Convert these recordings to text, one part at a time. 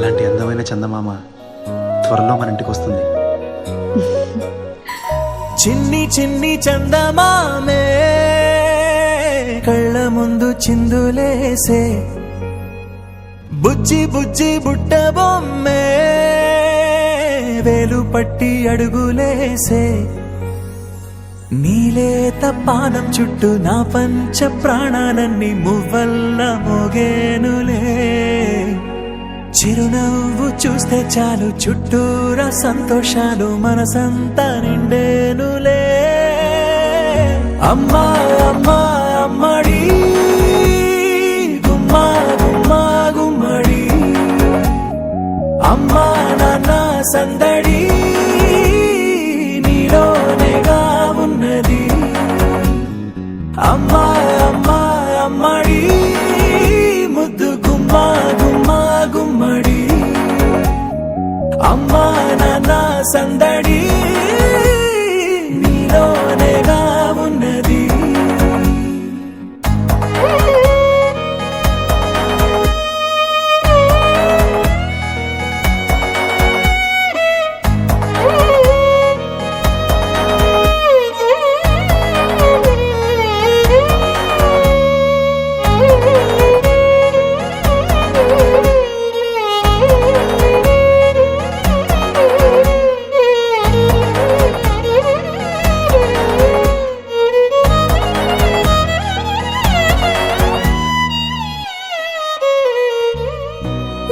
ఇలాంటి అందమైన చందమామ త్వరలో మన ఇంటికి వస్తుంది. చిన్ని చిన్ని చందమామే కళ్ళ ముందు చిందులేసే, బుజ్జి బుజ్జి బుట్ట బొమ్మే వేలు పట్టి అడుగులేసే, నీలేత పాదం చుట్టూ నా పంచ ప్రాణాలన్నీ మువ్వల్ల మోగేనులే, చిరునవ్వు చూస్తే చాలు చుట్టూరా సంతోషాలు మనసంతా నిండేనులే. అమ్మా అమ్మా అమ్మడి గుమ్మా గుమ్మా గుమ్మడి, అమ్మా నాన్న సందడి నీలోనేగా ఉన్నది. అమ్మా అమ్మా అమ్మడి ముద్దు గుమ్మా గుమ్మా గుమ్మడి, అమ్మా నాన్న సందడి నీలోనేగా ఉన్నది.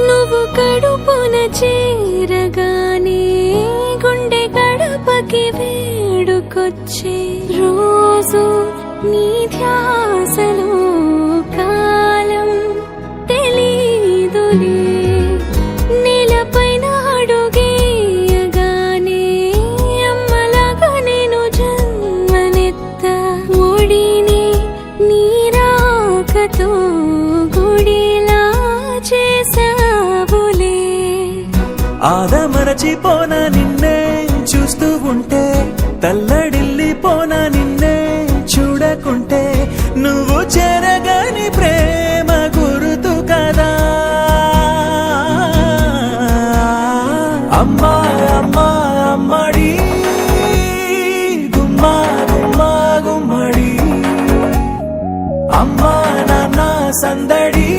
నువ్వు కడుపున చేరగానే గుండె గడపకి వేడుకొచ్చే, రోజు నీ ధ్యాసలో కాలం తెలీదులే, నేలపైన అడుగేయగానే అమ్మలాగా నేను జన్మనెత్త, ఒడిని నీ రాకతో గుడిలా చేసావులే. ఆదమరచిపోన నిన్నే చూస్తూ ఉంటే, తల్లడిల్లిపోన నిన్నే చూడకుంటే, నువ్వు చెరగని ప్రేమ గురుతు కదా. అమ్మా అమ్మా అమ్మడి గుమ్మా గుమ్మా గుమ్మడి, అమ్మా నాన్న సందడి